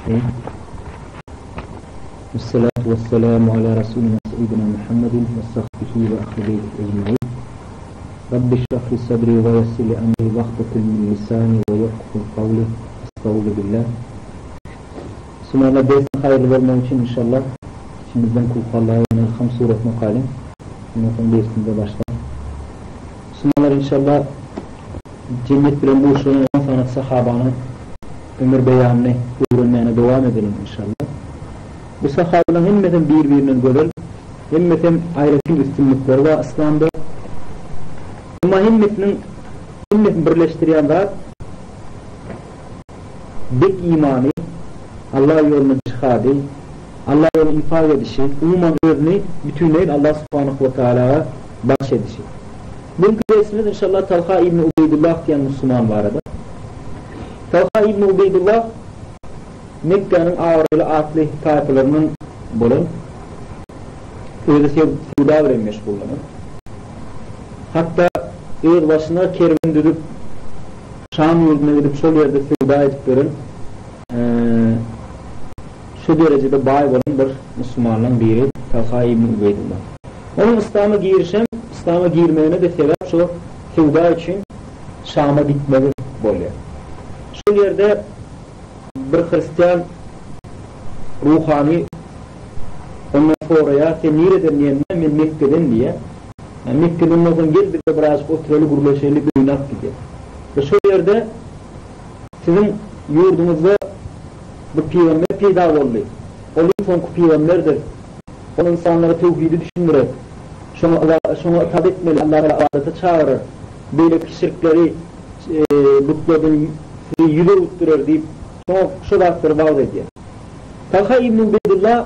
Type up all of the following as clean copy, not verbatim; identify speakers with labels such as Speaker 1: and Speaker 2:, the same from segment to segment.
Speaker 1: الرحيم والصلاة والسلام على رسولنا سيدنا محمد وصحبه وأخيه أجمعين رب اشرح لي صدري ويسر لي أمري واحلل من لساني ويفقهوا قولي استغفر بالله. Sonra dersin hayırlı vermem için inşallah şimdiden kullarla Elham suretine kalim. Bunun dersinde başlar. Sonra inşallah cennet bilen bu işlerin 10 tane sahabanın ömür beyanını öğrenmeye devam edelim inşallah. Bu sahabaların hemmeten birbirinin görer, hemmeten ayrıtın üstünlükleri var İslam'da. Ama hemmetin birleştiren var bek imanı, Allah yoluna cihadı, Allah yolunu infak edişi, umuman özünü bütünleyin Allah subhanahu ve teala'ya bahşedişi. Bugünkü dersimiz inşallah Talha İbni Ubeydullah diyen Müslüman var arada. Talha İbni Ubeydullah Mekke'nin ağırlı atlı tayfalarının bolun öyle sevda verilmiş bulunur. Hatta eğer başına kervan dürüp Şam yurduna gidip sol yerde sevda edip verin şu derecede bay olan bir Müslümanların biri Talha İbni Ubeydullah. Onun İslam'a girmeyene de sebep şu sevda için Şam'a gitmeli böyle. Şu yerde bir Hristiyan ruhani ondan sonraya sen nereden diyenine ben Mekke'den diye. Yani Mekke'den olsun gel bir de birazcık otureli gurleşeli bir oynak gidiyor. Ve şu yerde sizin yurdunuzda bu peygamber peyda oldu. Onun son peygamberdir. Onun insanlara tevhidi düşündürür. Şunu tabi etmeli, Allah'a adeta çağırır. Böyle şirkleri butladığını yüze utturur deyip şu vaktları vaaz ediyor. Talha İbni Ubeydullah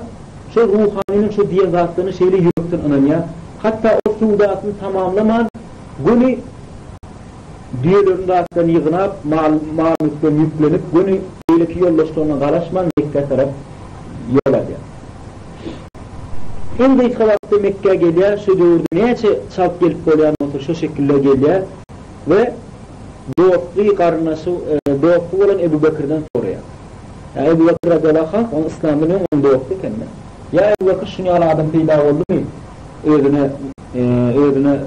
Speaker 1: şu ruhaninin şu diye zatlığını şeyle yoktur ananya. Hatta o suudatını tamamlaman günü diyelerin rahatlarını yığınıp mal-mülklerini yüklenip günü böyleki yollaştığına karışman Mekke taraf yol alıyor. Şimdi itkalatı Mekke'ye geliyor, şu dövrde neyse çalıp gelip koyan otur şu şekilde geliyor ve doğuklu karnısı, doğuklu olan Ebu Bekir'den soruyor. Yani Ebu Bekir radıyallahu anh, onun İslam'ın onun doğuklu kendine. Ya Ebu Bekir şunu ala adam peyda oldu mu? Ödüne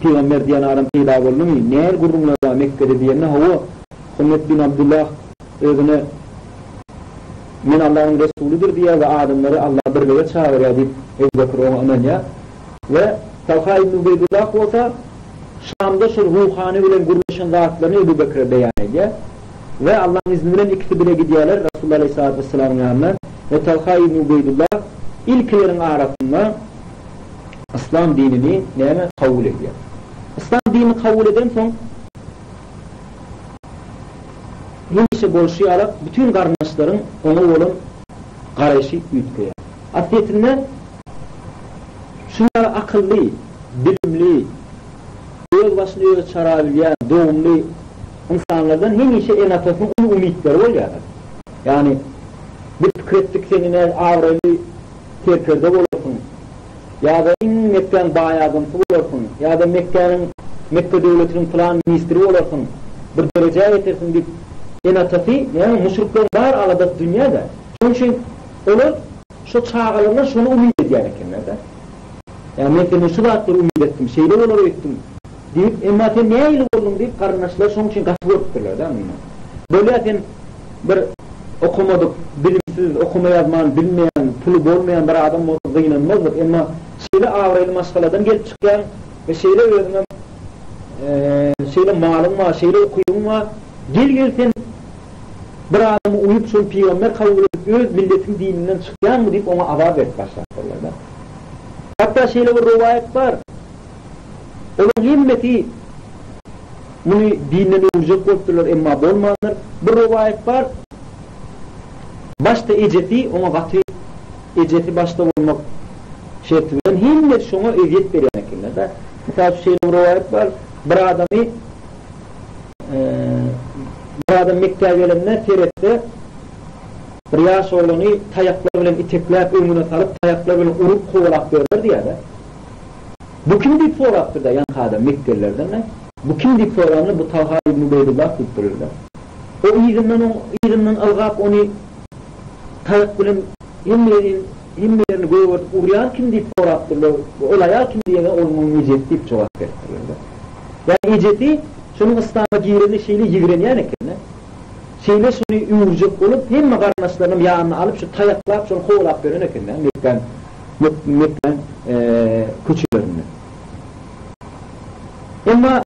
Speaker 1: peygamber diyen adam peyda oldu mu? Neyer gururlarla Mekke'de diyenine hava Hümmet bin Abdullah ödüne men Allah'ın Resulüdür diye ve adamları Allah birliğe çağırıyor deyip Ebu Bekir onu anlıyor. Ve Talha İbni Ubeydullah olsa Şam'da şu ruhani ile gururlaşan zatlarını Ebu Bekir'e beyan ediyor. Ve Allah'ın izniyle ikisi bile gidiyorlar Resulullah Aleyhisselatü Vesselam'ın yanına. Ve Talha İbni Ubeydullah ilklerin arasında İslam dinini neyine kabul ediyor. İslam dinini kabul eden son hemşe bolşuyarak bütün kardeşlerin ona olan kardeşi yütküyor. Aslında şunlar akıllı, bilimli, öz başını öz çarabilen, doğumlu insanlardan hemşe en atasının onu ümitleri oluyor. Yani bir fikrettik seninle avreli terkerde olursun. Ya da Mekke'nin bayağıntı olursun. Ya da Mekke devletinin falan ministri olursun. Bir dereceye yetersin deyip en atası, yani müşrikler var alada dünyada. Onun için olur, şu çağlarına şunu umid ediyor kendilerde. Yani ben senin şu vaatları umid ettim, şeyler olur ettim deyip, emma sen neye ilim oldun deyip kardeşler şunun için kaçıp örtürler değil mi? Böyle sen bir okumadık, bilimsiz, okuma yazman, bilmeyen, pulu olmayan bir adam olsa inanmazdır. Ama şeyle avraylı maskaladan gelip çıkan ve şeyle öğrenmem, şeyle malın var, şeyle okuyun var. Gel sen bir adamı uyup son peygamber kabul edip öz milletin dininden çıkan mı deyip ona avar verip başlarlar. Hatta şeyle bir rivayet var. Onun himmeti bunu dininden ölecek korktular emma bolmanlar. Bir rivayet var. Başta eceti, ona katı eceti başta olmak şertinden himmet şuna eziyet veriyor nekillerde. Mesela şu şeyle bir rivayet var. Bir adam Mekke'ye gelenler terette bir yaş oğlanı tayaklarıyla itekleyip önüne salıp tayaklarıyla urup kovalak verirler diye de. Bu kim deyip soraktır da yan kadar Mekkelilerden ne? Bu kim deyip soranı bu Talha İbni Ubeydullah tuttururlar. O izinden ılgap onu tayakkülün himmerini koyup uğrayan kim deyip sorattırlar, olaya kim diye onun icet deyip cevap verdirirler. Yani iceti, şunun İslam'a gireni şeyle yigireniyen ekene, şeyle şunu uğurcuk olup, hem kardeşlerim yanına alıp, şu tayaklap, şunu kovulap veren ekene, Mekke'den küçüklerine. Ama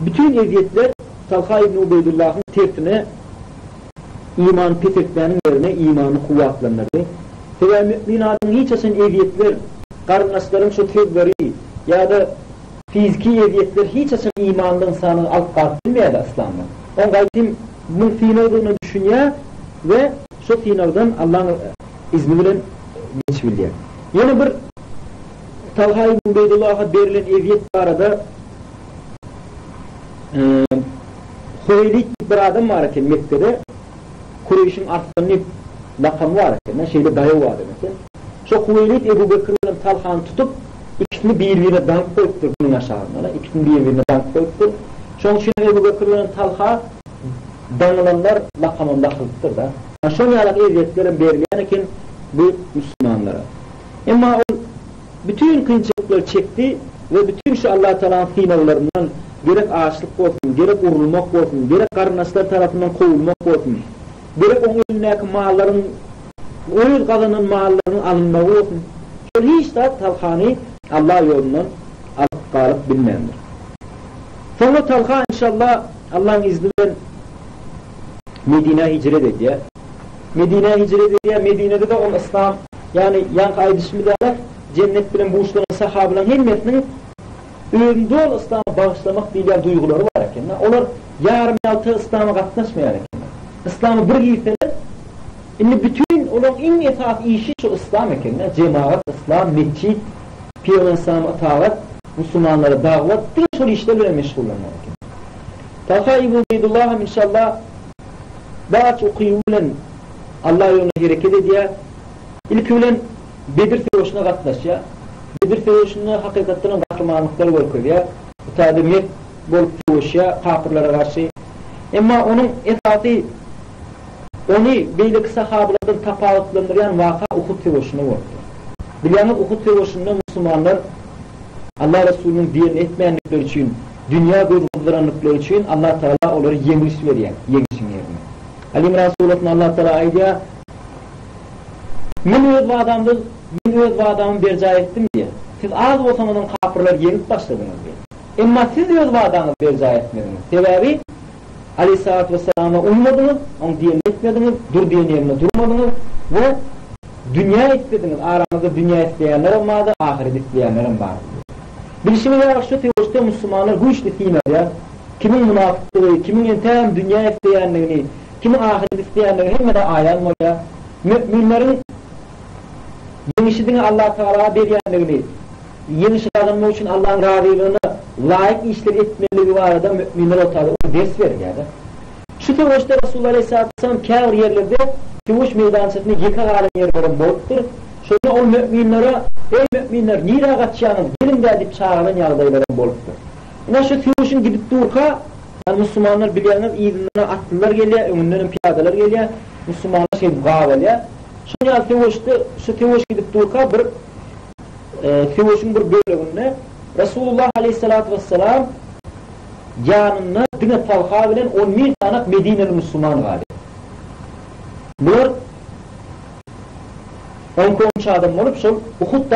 Speaker 1: bütün eviyetler, Talha İbn Ubeydullah'ın tertine iman peteklerinin yerine imanı kuvvetlenirdi. Ve mümin adamın hiç asın eviyetler, kardeşlerin şu tevleri ya da fiziki eviyetler hiç asın imanlı insanı alt kartılmaydı İslam'da. On gaydim bu finalını düşünüyor ve şu finalden Allah'ın izniyle geçbiliyor. Yine bir Talha İbn Ubeydullah'a verilen eviyet arada Hüveylik bir adam var ki Mekke'de Kureyş'in artlarını lakamı var ki şeyde dayı var demek. Şu Hüveylik Ebu Bekir'in Talha'nı tutup ikisini birbirine dank koyuptur bunun aşağısına. İkisini birbirine dank koyuptur. Şunun için Ebu Bekir'in Talha danılanlar lakamında kılıptır da. Şunun yalan eviyetlerin belirleyen ki bu Müslümanlara. Ama o bütün kıyınçılıkları çekti ve bütün şu Allah-u Teala'nın finallarından gerek ağaçlık olsun, gerek vurulmak olsun, gerek karınaslar tarafından kovulmak olsun, gerek onun elindeki mağaların, öyle kazanan mağaların alınması olsun. Şöyle hiç de Talha'nı Allah yolundan alıp kalıp bilmeyendir. Sonra Talha inşallah Allah'ın izniyle Medine'ye hicret ediyor. Medine'ye hicret ediyor. Medine'de de on İslam, yani yan kaydışımı da cennet bilen buluşturan sahabenin himmetinin önünde ol İslam'a bağışlamak diye duyguları var. Onlar yarım altı İslam'a katlaşmayan. İslam'ı bir giyseler, bütün onun en esas işi şu İslam cemaat, İslam, meçhid, Peygamber İslam'a taat, Müslümanlara davet, bir sürü işlerle meşgullanmak. Talha İbn Ubeydullah'ım inşallah daha çok okuyulen Allah yoluna hareket ediyor. İlk ölen Bedir Feroşu'na katlaşıyor. Bedir Feroşu'na hakikatinin kahramanlıkları var koyuyor. Bu tabi met bolup feroşuyor kafirlere karşı. Ama onun esası onu beylik sahabelerden tafavutlandıran vaka Uhud Feroşu'na var. Bilyanın Uhud Feroşu'na Müslümanlar Allah Resulü'nün diyen etmeyenlikleri için, dünya gözgüzleranlıkları için Allah Teala onları yemiş veriyor. Yemişin yerine. Ali İmran Surat'ın Allah Teala aydiya men öz vaadamı berca ettim diye. Siz az olsanız kafirler yenip başladınız diye. Ama siz öz vaadamı berca etmediniz. Sebebi Aleyhisselatü Vesselam'a uymadınız, onu diyen etmediniz, dur diyen yerine durmadınız ve dünya istediniz. Aranızda dünya isteyenler olmadı, ahiret isteyenler vardı. Bilişimize yarak şu teoriste Müslümanlar bu işli fiiler, kimin münafıklığı, kimin yentem dünya isteyenlerini, kimin ahiret isteyenlerini hem de ayanmaya, müminlerin yenişidini Allah-u Teala'ya beriyenlerini, yenişi kazanmak için Allah'ın razılığına layık işler etmeliği var da müminler otarda o ders verir yani. Şu teoriste Resulullah Aleyhisselatü Vesselam kâr yerlerde tevuş meydansını yıkak alem yerlerin boğuttur. Şöyle o müminlere, ey müminler, nira kaçacağınız, gelin de edip çağıran yağdayların boluptur. Yine şu tevuşun gidip durka, yani Müslümanlar bilenler, izinlerine atlılar geliyor, önlerine piyadeler geliyor, Müslümanlar gaveliyor. Şu tevuş gidip durka, tevuşun bir bölümünde, Resulullah Aleyhisselatü Vesselam yanına dine Talha bilen 11 tane Medine'li Müslüman var. Bunlar 10 adam olup şu Uhud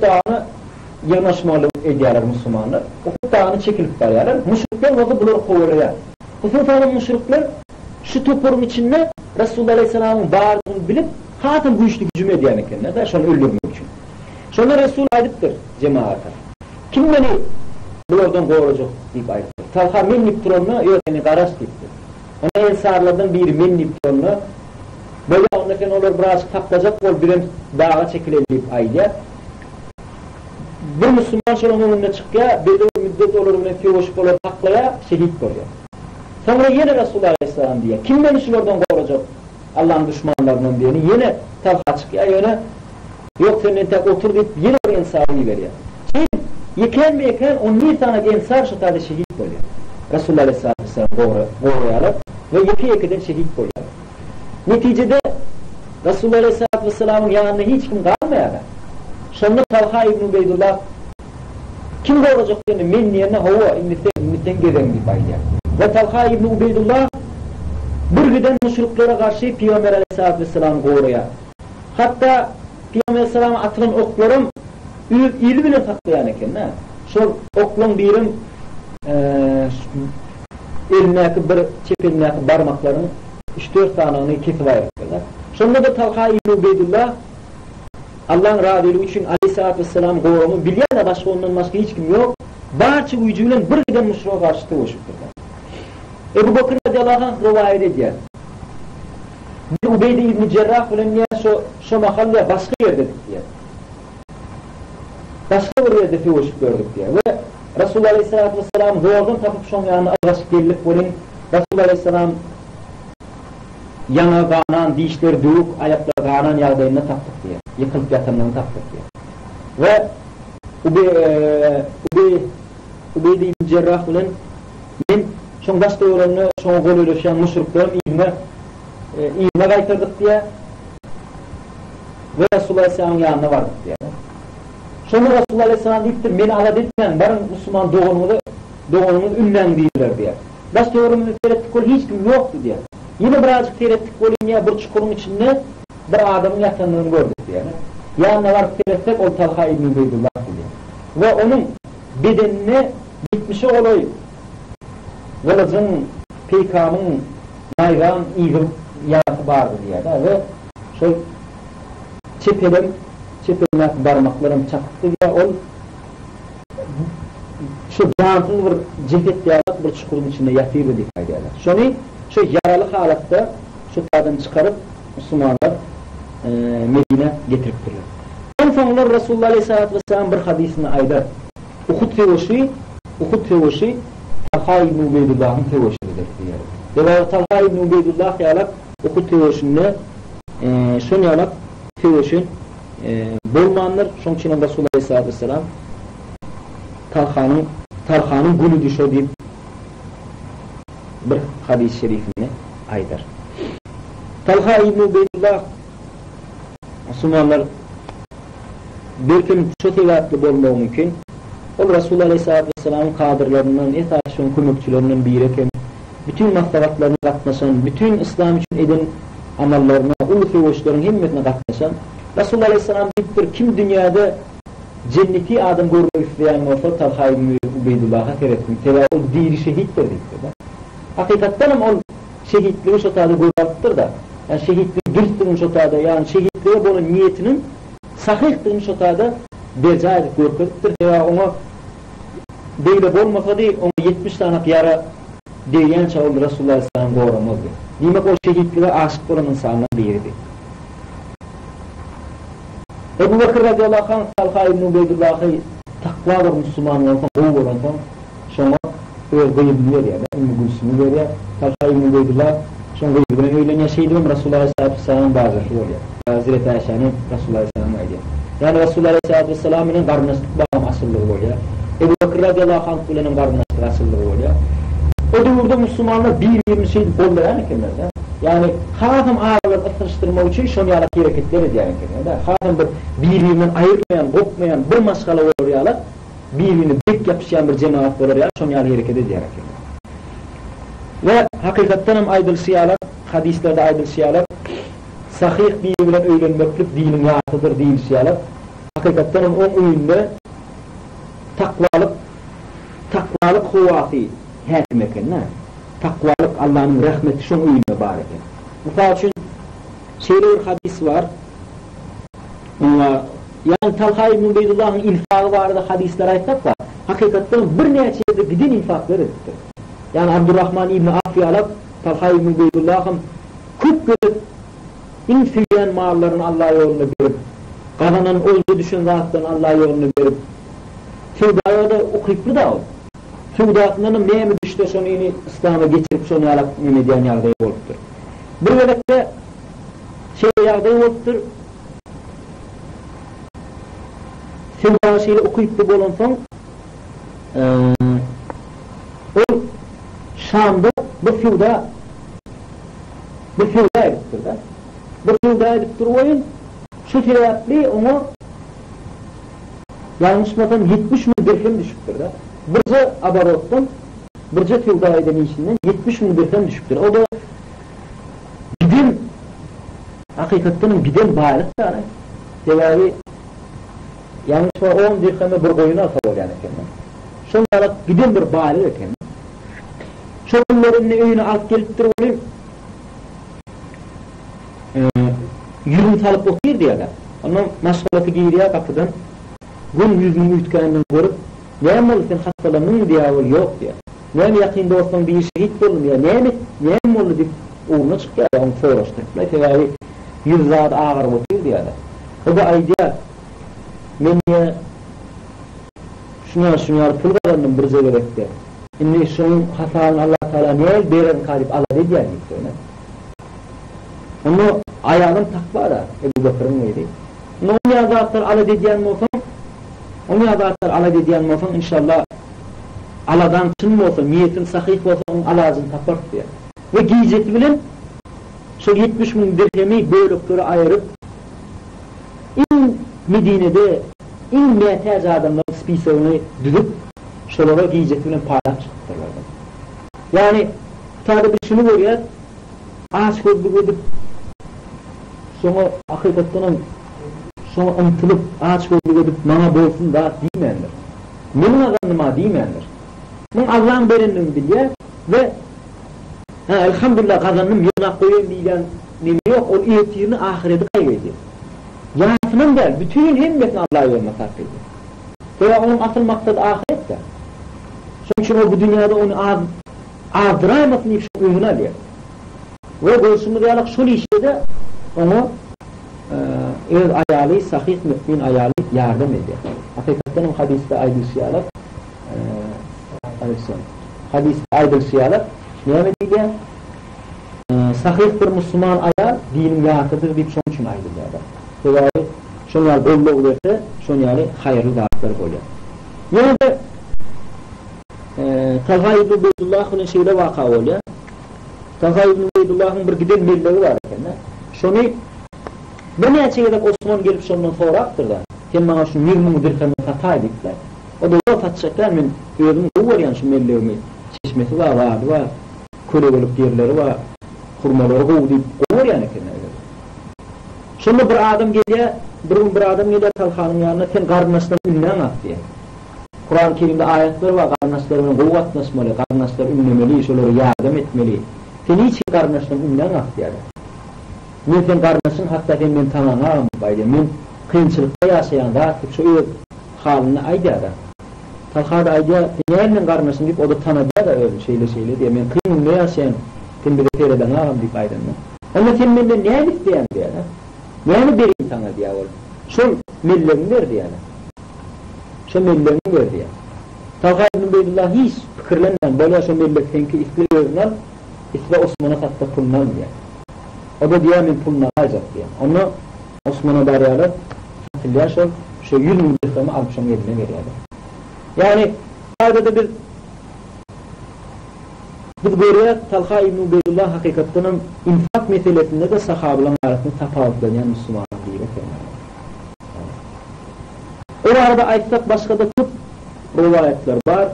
Speaker 1: dağına yanaşmalı ediyorlar Müslümanlar. Uhud dağını çekilip varıyorlar. Müşrikler vakı bunları kovalıyor. Uhud dağının müşrikler şu topurun içinde Resulullah Aleyhisselam'ın bağırdığını bilip hatim bu işli gücüm ediyor kendine de şunu öldürmek için. Sonra Resul aydıptır cemaate. Kim beni buradan kovulacak deyip aydıptır. Talha min niptronuna öğreni garaş deyiptir. Ona ensarlardan biri min niptronuna böyle ondan olur birazcık taklayacak ol birim dağa çekileleyip aydiya. Bir Müslüman şunun önüne çıkıyor, belli bir müddet olur ve fiyoşuk olur taklaya şehit oluyor. Sonra yine Resulullah Aleyhisselam diye. Kim beni şuradan kovacak Allah'ın düşmanlarından diyeni yine Talha çıkıyor, yine yok senin tek otur deyip yine bir ensarı veriyor. Yeken mi yeken 11 tane ensar şu tane şehit oluyor. Resulullah Aleyhisselam koruyalar ve yeki yekiden şehit oluyor. Neticede Resulullah Aleyhisselatü Vesselam'ın yanında hiç kim kalmayana. Sonra Talha İbn Ubeydullah kim olacak yani men yerine hava ümmitten gelen bir bayya. Ve Talha İbn Ubeydullah bir giden müşriklere karşı Peygamber Aleyhisselatü Vesselam'ı koruya. Hatta Peygamber Aleyhisselam'a atılan oklarım iyi bile taklayan eken. Şu oklun birim elindeki bir çepelindeki parmaklarının 3-4 tanını kesip ayırıyorlar. Sonra da Talha İbn Ubeydullah Allah'ın razılığı için Aleyhisselatü Vesselam korumu bilyen de başka ondan başka hiç kim yok. Barça vücuduyla bir giden müşriğe karşı tevşükürler. Ebu Bakır radıyallahu anh rivayet ediyor. Bir Ubeyde İbn Cerrah falan niye şu mahalleye başka yerde dedik diye. Başka bir yerde tevşük gördük diye. Ve Resulullah Aleyhisselatü Vesselam doğrudan tapıp şunun yanına ağaçlık gelip bolin Resulullah Aleyhisselam yana qanan, dişleri duyuk, ayakları qanan yağdayına taptık diye. Yıkılıp yatanlarını taptık diye. Ve Ubeyde İbn Cerrah falan men şun başta oranını, şun gol ölüşen müşriklerim iyime kaytırdık diye ve Resulullah Aleyhisselam'ın yanına vardık diye. Sonra Resulullah Aleyhisselam deyiptir, meni ala detmeyen, barın Müslüman doğunumu ünlen deyirler diye. Başta oranını terettik kol hiç kim yoktu diye. Yine birazcık terettik kolun ya bir çukurun içinde bir adamın yatanlığını gördük diye. Yanına varıp terettik ol Talha İbn Ubeydullah diye. Ve onun bedenine gitmişi olayı. Velazın, peykamın, nayran, iğim yaratı vardı diye. Ve şu çepelim parmaklarım çaktı diye ol şu cansız bir ceket yarat bir çukurun içinde yatıydı diye diyorlar. Şunu şu yaralı halatta şu tadan çıkarıp Müslümanlar Medine getirip duruyor. En sonunda Resulullah Aleyhisselatü Vesselam bir hadisini ayda Uhud fevoşi Talha İbn Ubeydullah'ın fevoşidir diyor. Ve Talha İbn Ubeydullah yalak Uhud fevoşini şun yalak fevoşin bolmanlar şun için Resulullah Aleyhisselatü Vesselam Talha'nın gülü düşü deyip bir hadis-i şerifini aydar. Talha İbn Ubeydullah Müslümanlar bir gün çok evlatlı olmağı mümkün. O Resulullah Aleyhisselatü Vesselam'ın kadırlarından, etaşın kömükçülerinden bir eken, bütün maslahatlarına katlaşan, bütün İslam için eden amallarına, ulu fevoşların himmetine katlaşan, Resulullah Aleyhisselam deyiptir, kim dünyada cenneti adam görmek isteyen olsa Talha İbn Ubeydullah'a terettim. Teva o diri şehittir deyiptir. Hakikatten o şehitliği şu tadı görüldür da, yani şehitliği dürttürmüş o tadı, yani şehitliğe bunun niyetinin sahihtirmiş o tadı beca edip görüldür. Teva ona böyle olmasa değil, ona 70 tane yara diyen çağırdı Resulullah Aleyhisselam doğramazdı. Demek o şehitliğe aşık olan insanlar biriydi. Ebu Bakır radıyallahu anh Talha İbn Ubeydullah'ı takvadır Müslüman olan oğul olan şuna gıyıblıyor ya da Ümmü Gülsüm'ü veriyor. Talha İbn Ubeydullah şuna gıyıblıyor. Öyle yaşaydım Resulullah Aleyhisselatü Vesselam'ın bazı oluyor. Hazreti Ayşe'nin Resulullah Aleyhisselam'a ediyor. Yani Resulullah Aleyhisselatü Vesselam'ın karnışlık bağım asıllığı oluyor. Ebu Bakır radıyallahu anh kulenin karnışlık asıllığı oluyor. O durumda Müslümanlar bir şey bollayan ekemez ya. Yani hakim ağırlarını ısınıştırmak için şunu yarak hareketler ediyor. Hakim birbirinden ayırmayan, kopmayan bir maskala olur yalar, birbirini bek yapışan bir cemaat olur yalar, şunu yarak hareket ediyor. Ve hakikaten hem aydıl siyalar, hadislerde aydıl siyalar, sahih birbirinden öğrenmeklik dinin yatıdır değil siyalar. Hakikaten hem o oyunda takvalık huvati hakim eken, takvalık Allah'ın rahmeti şun uyumla bari. Bu için şöyle bir hadis var. Yani Talha İbn Ubeydullah'ın infakı vardı hadisler ayetler var. Hakikaten bir neçede gidin infakları ettir. Yani Abdurrahman İbn Affi alab Talha İbn Ubeydullah'ın küp görüp infilyen mağarlarını Allah yolunu görüp kazanan özü düşün zatlarını Allah yolunu görüp Fevda'ya da okuyup da oldu. Fevda'sından neye mi düştü şunu yine İslam'a geçirip şunu alak Mehmediyen yağdayı oluptur. Bu velekte yağdayı oluptur. Fevda şeyle okuyup da bolon son o Şam'da bu Fevda ediptir da. bir yılda edip durmayın, şu sebepli onu yanlışmadan 70 bin dirhem düşüktür da. Birce abarottan, birce yılda eden işinden 70 bin dirhem düşüktür. O da gidin, hakikatinin gidin bağırık yani. Devamı yanlışma 10 dirheme bir koyunu alsa ol yani kendine. Şunlara gidin bir bağırık kendine. Şunların öyünü alt gelip durmayın. Yürüm talıp okuyur diye de. Ondan maşgalası giyiriyor kapıdan. Gün yüzünü ütkenini görüp neyem oldu sen hastalanın mı diye ol yok diye. Neyem yakında olsan bir şehit olun diye. Neyem oldu deyip uğruna çıkıyor. Onu soğraştırıp. Mesela yüz zat ağır okuyur diye de. O da aydiya menye şuna pul kalanın bir zeverekte. Şimdi şunun hasanın Allah Teala neye beren kalip Allah diye deyip söyle. Onu ayağın takva da Ebu Bakır'ın neydi? Onu yazarlar ala dediyen mi olsan? Onu yazarlar ala dediyen mi olsan? İnşallah aladan çın mı olsa, niyetin sahih olsa onun alazını tapar diye. Ve giyecek bilen şu 70 bin dirhemi bölükleri ayırıp in Medine'de in muhtaç adamların spisevini düdüp şolara giyecek bilen paylaş çıktırlar. Yani tabi bir şunu görüyor, ağaç gözlük edip sonra hakikaten sonra ıntılıp ağaç gözlük edip bana bolsun da demeyenler. Benim adamıma demeyenler. Ben Allah'ın berenini biliyor ve elhamdülillah kazandım yana koyayım diyen nemi yok. O iyetirini ahireti kaybediyor. Yasının der, bütün himmetini Allah'a verme sarf ediyor. Veya onun asıl maksadı ahirette. Çünkü o bu dünyada onu azdıramasını ifşa uyumuna alıyor. Ve göğsümü diyalak şunu işe de onu öz ayalı, sahih mümin ayalı yardım ediyor. Hakikaten o hadiste aydıl siyalar hadiste aydıl siyalar ne diyor? Sahih bir Müslüman ayağı dinim yatıdır deyip şunun için aydıl ya da. Dolayı şunlar belli olursa şun yani hayırlı dağıtları oluyor. Yine de Talha İbn Ubeydullah'ın şeyle vaka oluyor. Talha İbn Ubeydullah'ın bir giden milleri var kendine. Şunu bu ne çeyrek Osman gelip şundan sonra aktır da hem bana şu 20 dirhemi hata edikler. O da o tatacaklar men özüm var yani şu millerimi çeşmesi var kölelik yerleri var kurmaları kovu deyip olur yani kendine. Şimdi bir adam geliyor Talha'nın yanına sen karnasından ünlen at diye. Kur'an-ı Kerim'de ayetler var, karnaslarının kuvvetleşmeli, karnaslar ünlemeli, şöyle yardım etmeli. Sen hiç karnasından ünlen at diye. Men sen karnasın hatta ben tananam bayda, men kıyınçılıkta yaşayan da şu öz halini ayda da. Talha da ayda, nereden karnasın deyip o da tanıda da öyle şeyle diye. Men kıyınımda yaşayan, sen bir de tereden ağam deyip aydan. Ama sen benden ne isteyen diye. Yani vereyim sana diye oğlum. Şu millerini verdi yani. Şu millerini verdi yani. Talha İbn Ubeydullah hiç fikirlenen böyle şu millet senki isli gözünden isli Osman'a sattı pulundan diye. O da diye min pulundan alacak diye. Onu Osman'a daryalar hatırlıyor şu 100 milletimi almışım yerine veriyorlar. Yani orada bir biz görüyoruz Talha İbn Ubeydullah hakikatinin infak meselesinde de sahabenin arasında tafavutlayan Müslüman değil. O arada ayetler başka da çok rivayetler var.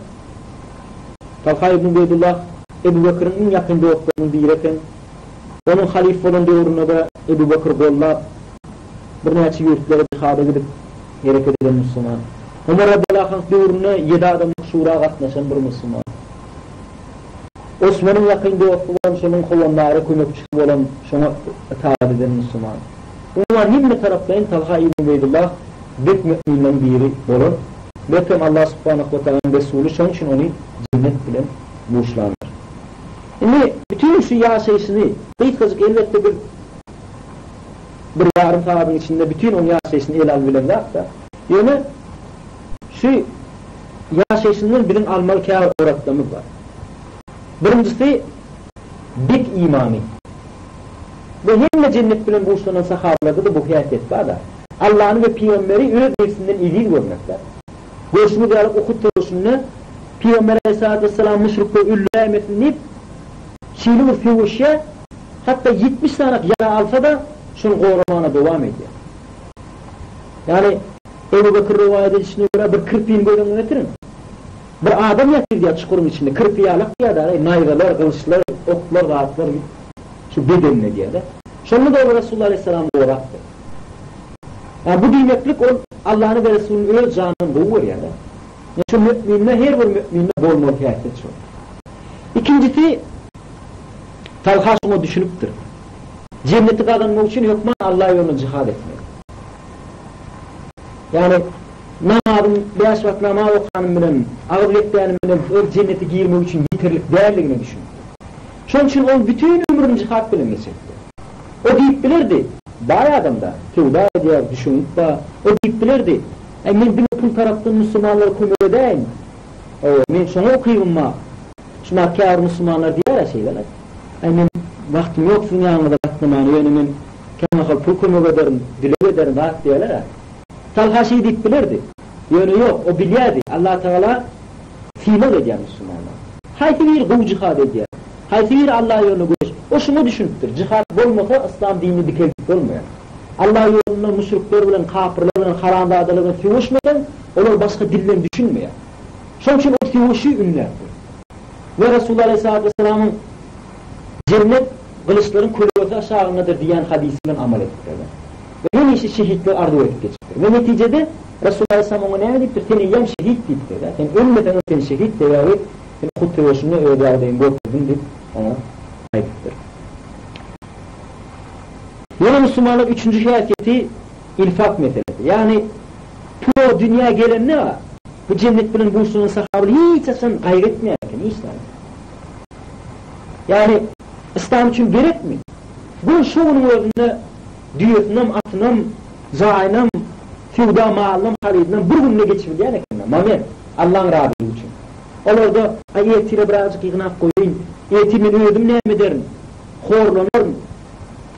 Speaker 1: Talha İbn Ubeydullah Ebu Bakır'ın en yakın dostlarının biriyken onun halife olan dövründe de Ebu Bakır gollap bir neçe yurtlara cihada gidip hareket eden Müslüman. Ömer radıyallahu anh dövründe 7 adamlık şura katlaşan bir Müslüman. Osman'ın yakın dostu olan şunun kolonları kömekçisi olan şuna itaat eden Müslüman. Bunlar himme taraflayın Talha İbn Ubeydullah bir müminlerin biri olur. Bekem Allah subhanahu wa ta'ala Resulü şunun için onu cennet bilen boşlanır. Şimdi bütün şu yaşayışını kıyıtkazık elbette bir yarım saatın içinde bütün onun yaşayışını el albilen da yani şu yaşayışından birin almalı kâr uğratlamız var. Birincisi bek imani. Bu hem cennet bilen boşlanan sahabelarda da bu hiyat etme da. Allah'ın ve Peygamberi öz nefsinden ilgili görmekler. Görüşümü diyerek okutturuşunu Peygamber Aleyhisselatü Vesselam müşrikte üllemesin deyip şiili bir fevuşya hatta 70 tane yara alsa da şunu qoramana devam ediyor. Yani Ebu Bekir rivayet edişine göre bir kırpiğin boyundan getirin. Bir adam yatır diye çukurun içinde kırpiği alıp diye de nayralar, kılıçlar, oklar, rahatlar şu bedenine diye de. Şunu da Resulullah Aleyhisselam doğrattı. Yani bu demeklik Allah'ın ve Resulünün öz canının ruhu yani. Şu müminle her bir müminle bol bol tehdit şu. İkincisi Talha şunu düşünüptür. Cenneti kazanmak için yok mu Allah yolunu cihad etmek. Yani namazın 5 vakit namaz okuyanın bilen, ağırlıklarının bilen cenneti giyirmek için yeterlik değerliğini düşünüptür. Şunun için o bütün ömrünü cihad bilen geçirdi. O deyip bilirdi. Bayağı adamda. Tevda diye düşünüp da o deyip bilirdi. Men bir pul taraftan Müslümanları kömür edeyim. Men şunu okuyayım mı? Şuna kâr Müslümanlar diye şeyler. Men vaktim yok sizin yanında baktımanı. Yani men kemakal pul kömür ederim, dile ederim, rahat diyorlar. Talha şey deyip bilirdi. Yani yok, o biliyordu. Allah Teala fiilal ediyor Müslümanlar. Haydi bir kul cihad ediyor. Haydi bir Allah yolunu koyuş. O şunu düşünüptür. Cihad olmasa İslam dinini dikeldik olmuyor. Allah yolunda müşrikler bilen, kafirler bilen, haramdağdalarla sevişmeden onlar başka dillerini düşünmüyor. Şunun için o sevişi ünlerdir. Ve Resulullah Aleyhisselatü Vesselam'ın cennet kılıçların kulübeti aşağındadır diyen hadisinden amel ettiklerler. Ve en iyisi şehitler arzu edip geçtikler. Ve neticede Resulullah Aleyhisselam ona ne ediptir? Seni yem şehit deyiptir. Sen ölmeden seni şehit de yahut seni kutluyorsunlu öderdeyim, borçludun deyip ona aittir. Yine Müslümanlar üçüncü hareketi infak meselesi. Yani bu dünya gelen ne var? Bu cennet bilen bulsunun sahabı hiç asan gayretmeyen hiç tane. Yani İslam için gerek mi? Bu şunun özünde düğütünüm, atınım, zaynım, fevda mağalım, halidinem bir günle geçirdi yani kendine. Mamet, Allah'ın razı için. Olur da etiyle birazcık iğnaf koyayım, etimin ödüm ne ederim? Horlanırım.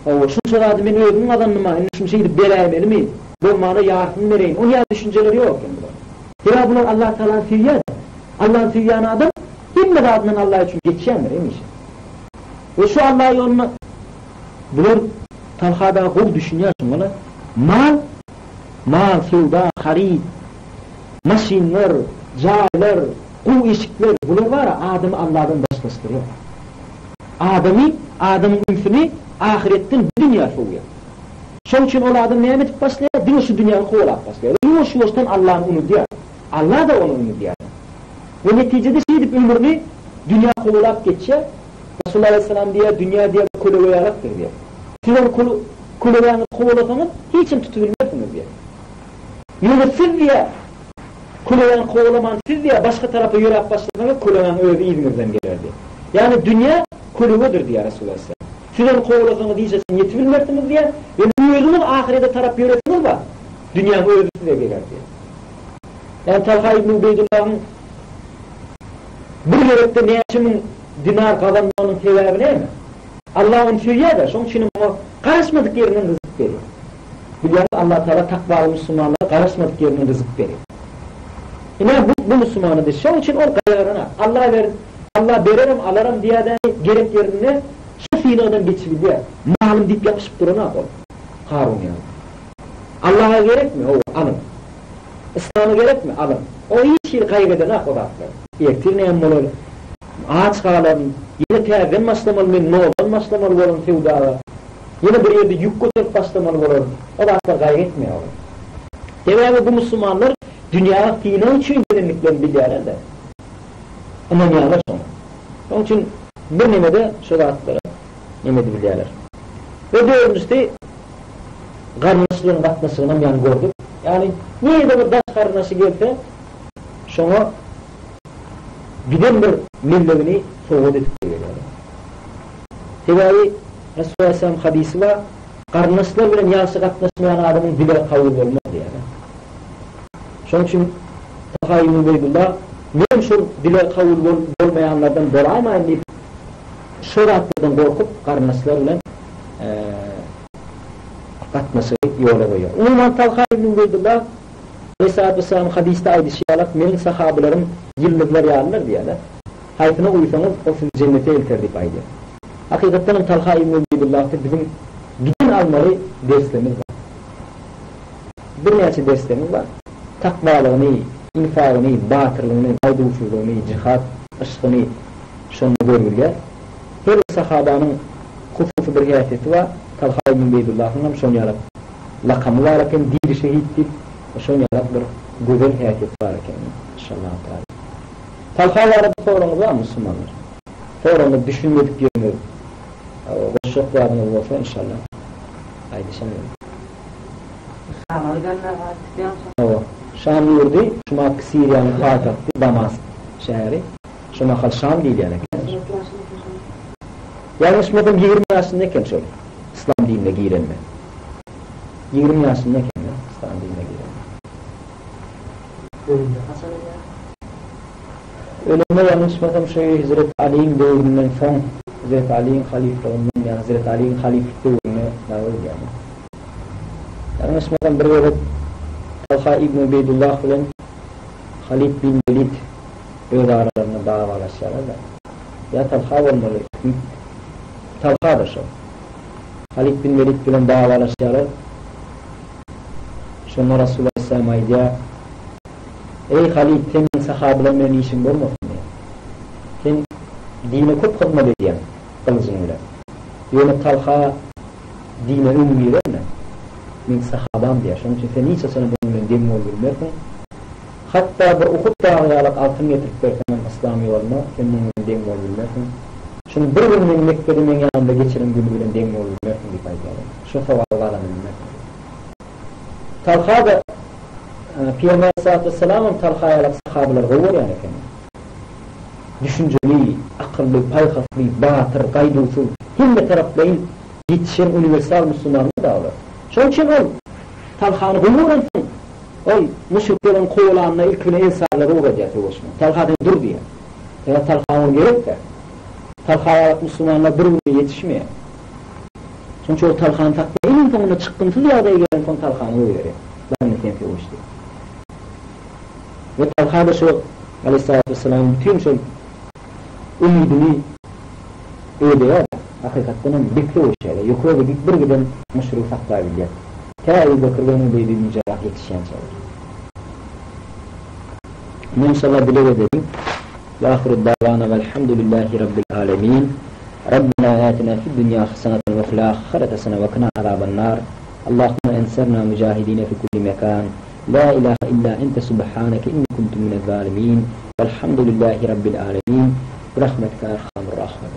Speaker 1: Şunu soradı ben öldüm adamıma, şunu şeydi belayım mi? Bulmağına yardım vereyim. Onun ya düşünceleri yok. Zira bunlar Allah-u Teala'nın fiyyanı. Allah'ın fiyyanı adam, bilmedi adından Allah için geçenler, emiş. Ve şu Allah yoluna, bunlar Talha'da kul düşünüyorsun bana. Mal, fevda, harid, maşinler, cahiller, kul eşikler, bunlar var ya, Adem'i Allah'dan başkasıdır. Adem'in ünfünü, ahiretten dünya soğuyor. Şunun için o adam neye metip başlıyor? Dino şu dünyanın kovalap başlıyor. Dino şu yoldan Allah'ın onu diyor. Allah da onu diyor. Ve neticede şeydip ömrünü dünya kovalap geçiyor. Resulullah Aleyhisselam diye dünya diye kolavayaraktır diyor. Siz onu kolavayanı kovalasanız hiçim tutubilmezsiniz diyor. Yani siz diye kolavayanı kovalaman siz diye başka tarafa yürüyüp başlasanız kolavayanı öyle izinizden gelir diyor. Yani dünya kolavadır diyor Resulullah Aleyhisselam. Siz onu kovalasanız diyeceksin yetibilmezsiniz diye ve müyüzünün ahirete taraf yöresiniz var. Dünyanın özü size gelir diye. Yani Talha İbn-i Ubeydullah'ın bir yörekte neyaşımın dinar kazanmanın sebebi ne mi? Allah onu söylüyor da, onun için o karışmadık yerinden rızık veriyor. Biliyorsunuz Allah-u Teala takvalı Müslümanlara karışmadık yerinden rızık veriyor. Yani bu Müslümanıdır. Onun için o kararına Allah veririm, alırım diye de gerek yerine şu fiilden geçibiliyor. Malım deyip yapışıp durana o. Harun yani. Allah'a gerek mi? O alın. İslam'a gerek mi? Alın. O iyi şey kaybedene o da. Yektirneyen olur. Ağaç kalan, yine tergen başlamalı mı? No'dan başlamalı olun fevdala. Yine bir yerde yük götürüp başlamalı olun. O da asla gayret mi olur? Demek bu Müslümanlar dünya fiilan için gelinliklerini biliyorlar da. Ama niyalar sonra. Onun için bir nemede şu rahatlara nemedi biliyorlar. Ve dördüncüsü karnaşlığın katmasından yani gördük. Yani niye de bir daş karnaşı gelse şuna giden bir millevini soğud edip geliyorlar. Tevavi Resulullah Aleyhisselam hadisi var. Karnaşlar bile yası katlaşmayan adamın dile kavul olmaz yani. Şunun için Talha İbn-i Ubeydullah benim şu dile kavul olmayanlardan dolaymayın deyip şu rahatlardan korkup karnaşlarla katması yola koyuyor. Umuman Talha İbn-i Ubeydullah Aleyhisselatü Vesselam hadiste aydı şeyalak benim sahabilerim yıllıklar yağırlar diyorlar. Hayatına uysanız o sizi cennete elterdik aydı. Hakikaten Talha İbn-i Ubeydullah'ta bizim giden almalı derslerimiz var. Bir neçe derslerimiz var. Takvalığını, infağını, batırlığını, ayduvçuluğunu, cihat, aşkını şunu görürler. Her sahabanın hususi bir hayatı var. Talha ibn Ubeydullah'ın şunu yarat. Lakamı var iken, diri şehittir. Şunu yarat bir güzel hayatı var iken. İnşallah. Talhalara bir sorunuz var mı Müslümanlar? Sorunu düşünmedik yönü. Boşluk varınız olsa inşallah. Haydi sen öyle. Şam yurdu, şuma Siriyanın payitahtı Damask şehri. Şuna kal Şam değil yani. Yanlış mıdır 20 yaşındayken şöyle. İslam dinine girenme. 20 yaşındayken İslam dinine girenme. Ölümde yanlış mıdır şöyle Hazreti Ali'nin dövründen son Hazreti Ali'nin halifliğinden yani Hazreti Ali'nin haliflik dövrüne davul yani. Yanlış mıdır bir evet Talha ibn Ubeydullah ile Halid bin Velid öz aralarında davalaşıyorlar da ya Talha olmalı Talha da şu Halid bin Velid ile davalaşıyorlar şunlar Resulullah Aleyhisselam'a diye ey Halid senin sahabelerle işin olmasın diye sen dine çok hizmet ediyen kılıcınıyla yani Talha dine ümmiyle mi? Min sahabam diye. Şunun için sen niçin sana bunun demin olbilmezsin? Hatta bir Uhud dağıyarak altın getirip versen İslami yoluna sen bunun demin olbilmezsin. Şunu bir günün Mekke'nin yanında geçiren günü bilen demin olbilmezsin bir faydalı. Şu savalga alabilmezsin. Talha da Peygamber Aleyhisselatü Vesselam'ın Talha'ya sahabeler gavur yani efendim. Düşünceli, akıllı, paykaslı, batır, gaydusuz, himme taraflayın yetişen universal Müslümanlığı da olur. Şunun için ol, Talha'nı gumuran ol, müşriklerin koğulanına ilk bile insanları uğrayacak oluşma. Talha'dan dur diye. Ya Talha'nın gerek de. Talha'ya Müslümanlar bir günü yetişmeye. Şunun için o Talha'nın takmayının sonuna çıkıntı ziyadeye gelen son Talha'nı uğrayacak. Ben de tempi o işte. Ve Talha da şu Aleyhisselatü Vesselam'ın bütün şey ümidini ödeye hakikaten bekle o şeyle. Yukarıda bir giden müşrik saklayabilir. Ebu Bekir ve Ubeydi bin Cerrah yetişen şeyler. İnşallah dile edelim. Ve ahiru davana velhamdülillahi rabbil alemin. Rabbina atina fid dünya haseneten ve fil ahireti hasene ve qina azaban nar. Allahümme enserna mücahidine fi kulli mekan. La ilahe illa ente subhaneke inni kuntu minel zalimin. Velhamdülillahi rabbil alemin. Rahmetka erhamur rahmet.